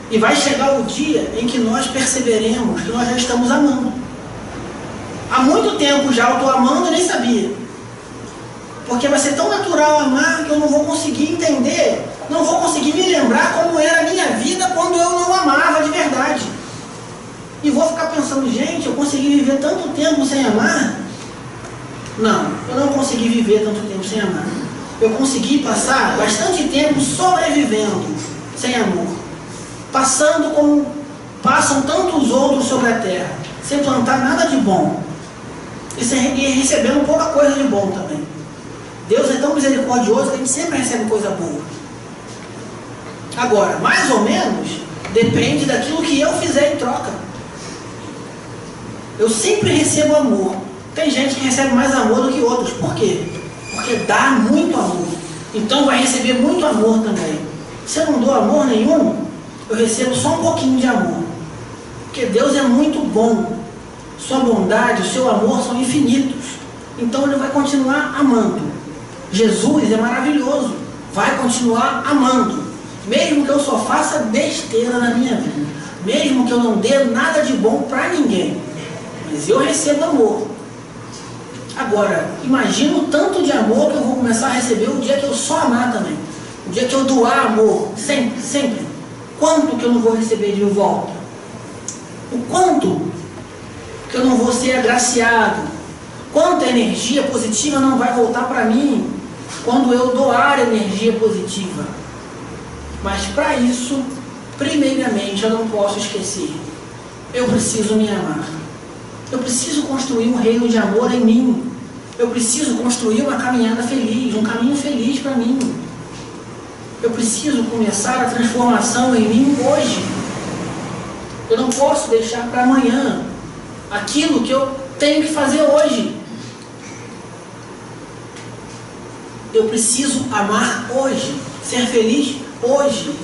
E vai chegar o dia em que nós perceberemos que nós já estamos amando. Há muito tempo já eu estou amando e nem sabia. Porque vai ser tão natural amar que eu não vou conseguir entender, não vou conseguir me lembrar como era a minha vida quando eu não amava de verdade. E vou ficar pensando, gente, eu consegui viver tanto tempo sem amar? Não, eu não consegui viver tanto tempo sem amar. Eu consegui passar bastante tempo sobrevivendo sem amor. Passando como passam tantos outros sobre a terra, sem plantar nada de bom. E recebendo pouca coisa de bom também. Deus é tão misericordioso que a gente sempre recebe coisa boa. Agora, mais ou menos, depende daquilo que eu fizer em troca. Eu sempre recebo amor. Tem gente que recebe mais amor do que outros. Por quê? Porque dá muito amor. Então vai receber muito amor também. Se eu não dou amor nenhum, eu recebo só um pouquinho de amor. Porque Deus é muito bom. Sua bondade, o seu amor são infinitos. Então Ele vai continuar amando. Jesus é maravilhoso. Vai continuar amando. Mesmo que eu só faça besteira na minha vida. Mesmo que eu não dê nada de bom para ninguém. Mas eu recebo amor. Agora, imagina o tanto de amor que eu vou começar a receber o dia que eu só amar também. O dia que eu doar amor. Sempre, sempre. Quanto que eu não vou receber de volta? O quanto que eu não vou ser agraciado? Quanta energia positiva não vai voltar para mim quando eu doar energia positiva? Mas para isso, primeiramente, eu não posso esquecer. Eu preciso me amar. Eu preciso construir um reino de amor em mim. Eu preciso construir uma caminhada feliz, um caminho feliz para mim. Eu preciso começar a transformação em mim hoje. Eu não posso deixar para amanhã aquilo que eu tenho que fazer hoje. Eu preciso amar hoje, ser feliz hoje.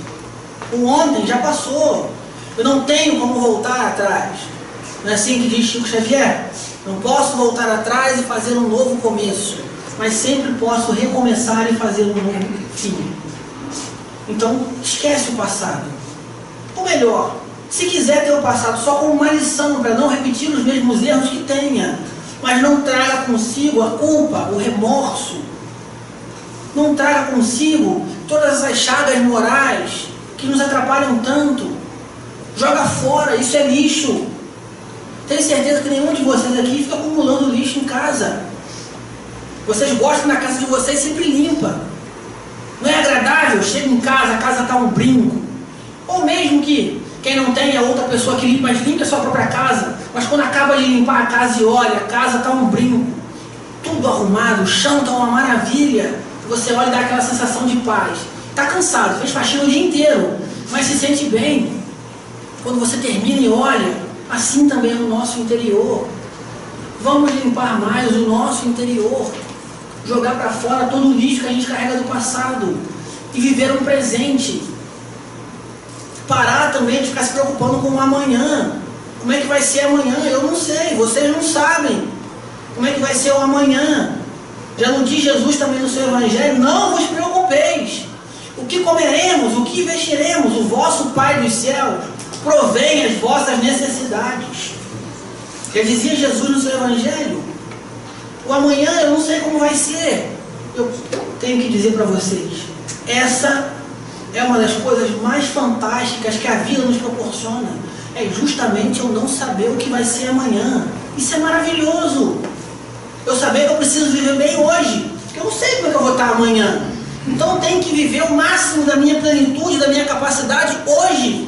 O ontem já passou. Eu não tenho como voltar atrás. Não é assim que diz Chico Xavier? Não posso voltar atrás e fazer um novo começo, mas sempre posso recomeçar e fazer um novo fim. Então, esquece o passado. Ou melhor, se quiser ter o passado só como uma lição, para não repetir os mesmos erros que tenha, mas não traga consigo a culpa, o remorso. Não traga consigo todas essas chagas morais que nos atrapalham tanto. Joga fora, isso é lixo. Tenho certeza que nenhum de vocês aqui fica acumulando lixo em casa. Vocês gostam da casa de vocês sempre limpa. Não é agradável? Chega em casa, a casa está um brinco. Ou mesmo que quem não tem a outra pessoa que limpa, mas limpa a sua própria casa. Mas quando acaba de limpar a casa e olha, a casa está um brinco. Tudo arrumado, o chão está uma maravilha. Você olha e dá aquela sensação de paz. Está cansado, fez faxina o dia inteiro, mas se sente bem. Quando você termina e olha, assim também é no nosso interior. Vamos limpar mais o nosso interior. Jogar para fora todo o lixo que a gente carrega do passado. E viver um presente. Parar também de ficar se preocupando com o amanhã. Como é que vai ser amanhã? Eu não sei, vocês não sabem. Como é que vai ser o amanhã? Já não diz Jesus também no seu Evangelho? Não vos preocupeis. O que comeremos, o que vestiremos? O vosso Pai dos céus provém as vossas necessidades. Já dizia Jesus no seu Evangelho. O amanhã eu não sei como vai ser. Eu tenho que dizer para vocês, essa é uma das coisas mais fantásticas que a vida nos proporciona. É justamente eu não saber o que vai ser amanhã. Isso é maravilhoso. Eu saber que eu preciso viver bem hoje, porque eu não sei como é que eu vou estar amanhã. Então eu tenho que viver o máximo da minha plenitude, da minha capacidade hoje.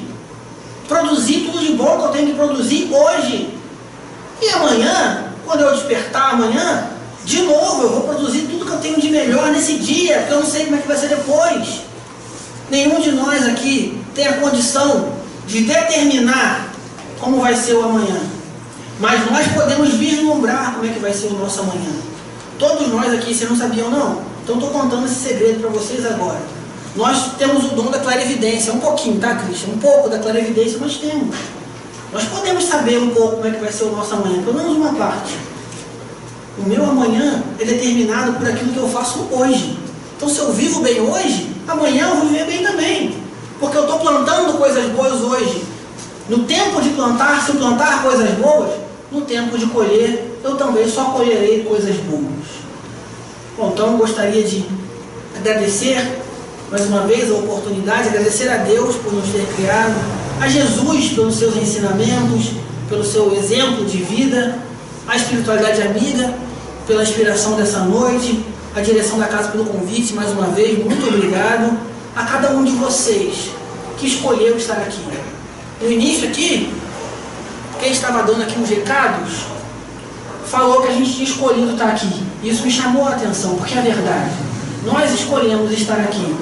Produzir tudo de bom que eu tenho que produzir hoje. E amanhã, quando eu despertar amanhã, de novo eu vou produzir tudo que eu tenho de melhor nesse dia, porque eu não sei como é que vai ser depois. Nenhum de nós aqui tem a condição de determinar como vai ser o amanhã. Mas nós podemos vislumbrar como é que vai ser o nosso amanhã. Todos nós aqui, vocês não sabiam não? Então estou contando esse segredo para vocês agora. Nós temos o dom da clarividência, um pouquinho, tá, Cristian? Um pouco da clarividência nós temos. Nós podemos saber um pouco como é que vai ser o nosso amanhã, pelo menos uma parte. O meu amanhã é determinado por aquilo que eu faço hoje. Então se eu vivo bem hoje, amanhã eu vou viver bem também. Porque eu estou plantando coisas boas hoje. No tempo de plantar, se eu plantar coisas boas, no tempo de colher, eu também só colherei coisas boas. Bom, então eu gostaria de agradecer mais uma vez a oportunidade, agradecer a Deus por nos ter criado, a Jesus pelos seus ensinamentos, pelo seu exemplo de vida, a espiritualidade amiga, pela inspiração dessa noite, a direção da casa pelo convite, mais uma vez, muito obrigado a cada um de vocês que escolheu estar aqui. No início aqui, quem estava dando aqui os recados, falou que a gente tinha escolhido estar aqui. Isso me chamou a atenção, porque é verdade. Nós escolhemos estar aqui.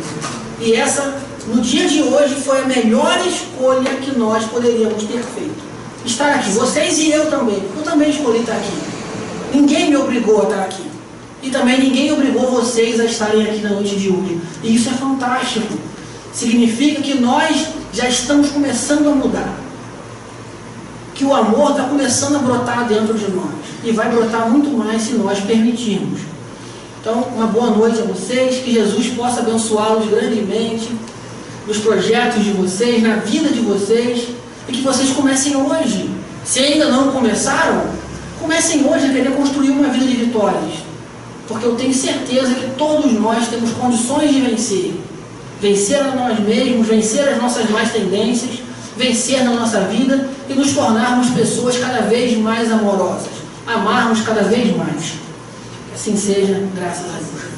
E essa, no dia de hoje, foi a melhor escolha que nós poderíamos ter feito. Estar aqui. Vocês e eu também. Eu também escolhi estar aqui. Ninguém me obrigou a estar aqui. E também ninguém obrigou vocês a estarem aqui na noite de hoje. E isso é fantástico. significa que nós já estamos começando a mudar. Que o amor está começando a brotar dentro de nós. E vai brotar muito mais se nós permitirmos. Então, uma boa noite a vocês. Que Jesus possa abençoá-los grandemente nos projetos de vocês, na vida de vocês. E que vocês comecem hoje. Se ainda não começaram, comecem hoje a querer construir uma vida de vitórias. Porque eu tenho certeza que todos nós temos condições de vencer. Vencer a nós mesmos, vencer as nossas más tendências, vencer na nossa vida e nos tornarmos pessoas cada vez mais amorosas. Amarmos cada vez mais. Que assim seja, graças a Deus.